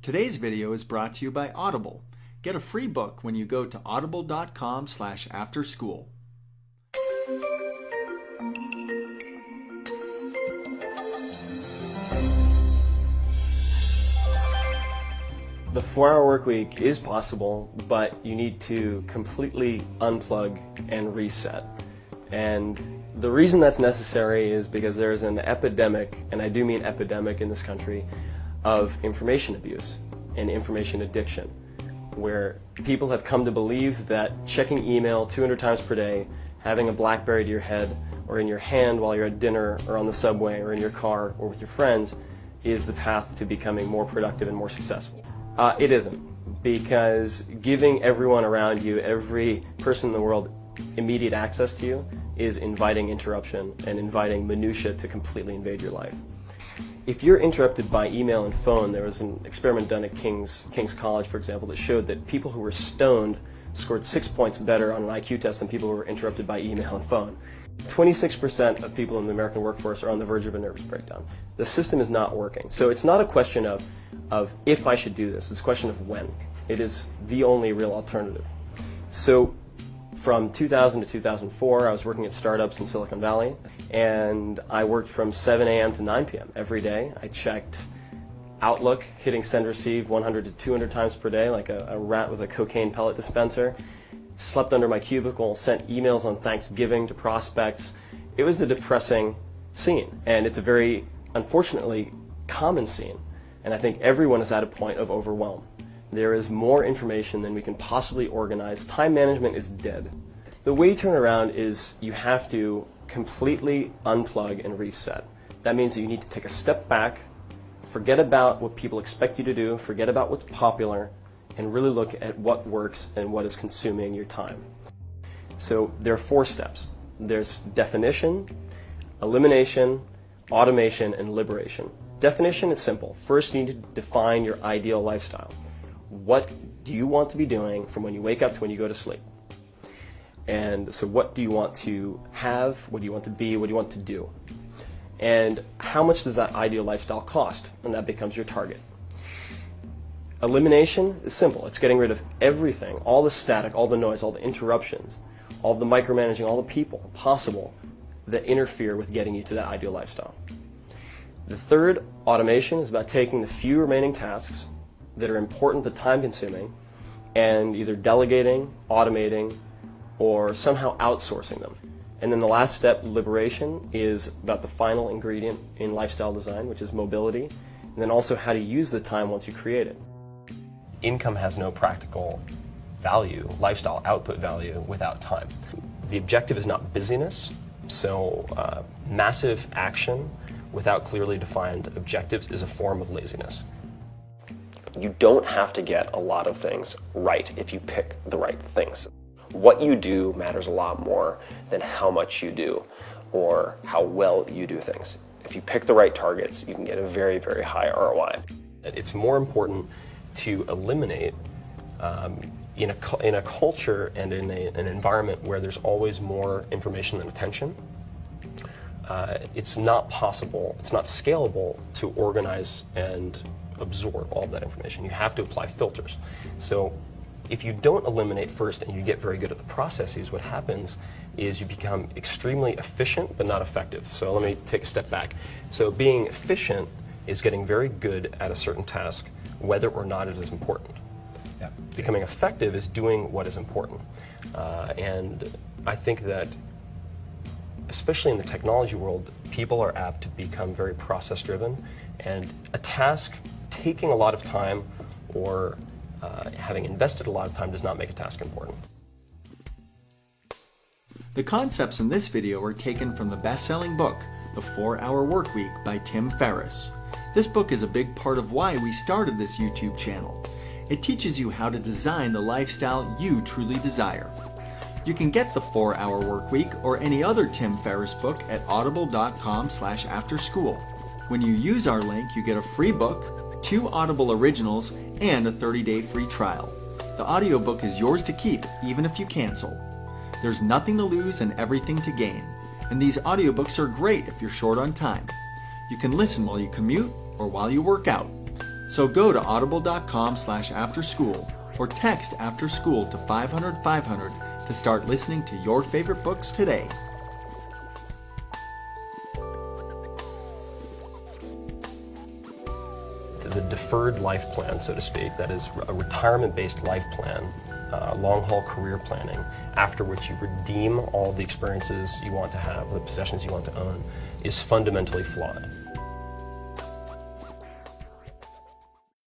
Today's video is brought to you by Audible. Get a free book when you go to audible.com/afterschool. The 4-hour work week is possible, but you need to completely unplug and reset. And the reason that's necessary is because there's an epidemic, and I do mean epidemic in this country, of information abuse and information addiction, where people have come to believe that checking email 200 times per day, having a BlackBerry to your head or in your hand while you're at dinner or on the subway or in your car or with your friends is the path to becoming more productive and more successful. It isn't, because giving everyone around you, every person in the world, immediate access to you is inviting interruption and inviting minutia to completely invade your life. If you're interrupted by email and phone, there was an experiment done at King's College, for example, that showed that people who were stoned scored 6 points better on an IQ test than people who were interrupted by email and phone. 26% of people in the American workforce are on the verge of a nervous breakdown. The system is not working. So it's not a question of if I should do this, it's a question of when. It is the only real alternative. So from 2000 to 2004, I was working at startups in Silicon Valley, and I worked from 7 a.m. to 9 p.m. every day. I checked Outlook, hitting send receive 100 to 200 times per day, like a rat with a cocaine pellet dispenser. Slept under my cubicle, sent emails on Thanksgiving to prospects. It was a depressing scene, and it's a very, unfortunately, common scene. And I think everyone is at a point of overwhelm. There is more information than we can possibly organize. Time management is dead. The way you turn around is you have to completely unplug and reset. That means that you need to take a step back, forget about what people expect you to do, forget about what's popular, and really look at what works and what is consuming your time. So there are 4 steps. There's definition, elimination, automation, and liberation. Definition is simple. First, you need to define your ideal lifestyle. What do you want to be doing from when you wake up to when you go to sleep? And so what do you want to have? What do you want to be? What do you want to do? And how much does that ideal lifestyle cost? And that becomes your target. Elimination is simple. It's getting rid of everything, all the static, all the noise, all the interruptions, all the micromanaging, all the people possible that interfere with getting you to that ideal lifestyle. The third, automation, is about taking the few remaining tasks that are important but time-consuming and either delegating, automating, or somehow outsourcing them. And then the last step, liberation, is about the final ingredient in lifestyle design, which is mobility, and then also how to use the time once you create it. Income has no practical value, lifestyle output value, without time. The objective is not busyness, so massive action without clearly defined objectives is a form of laziness. You don't have to get a lot of things right if you pick the right things. What you do matters a lot more than how much you do or how well you do things. If you pick the right targets, you can get a very, very high ROI. It's more important to eliminate in a culture and in an environment where there's always more information than attention. It's not possible, it's not scalable to organize and absorb all of that information. You have to apply filters. So if you don't eliminate first and you get very good at the processes, what happens is you become extremely efficient but not effective. So let me take a step back. So being efficient is getting very good at a certain task, whether or not it is important. Yeah. Becoming effective is doing what is important. And I think that especially in the technology world, people are apt to become very process-driven, and a task taking a lot of time or having invested a lot of time does not make a task important. The concepts in this video are taken from the best-selling book, The 4-Hour Workweek by Tim Ferriss. This book is a big part of why we started this YouTube channel. It teaches you how to design the lifestyle you truly desire. You can get the 4-Hour Workweek or any other Tim Ferriss book at audible.com/afterschool. When you use our link, you get a free book, 2 Audible originals, and a 30-day free trial. The audiobook is yours to keep, even if you cancel. There's nothing to lose and everything to gain. And these audiobooks are great if you're short on time. You can listen while you commute or while you work out. So go to audible.com/afterschool or text after school to 500-500 to start listening to your favorite books today. The deferred life plan, so to speak, that is a retirement-based life plan, long-haul career planning, after which you redeem all the experiences you want to have, the possessions you want to own, is fundamentally flawed.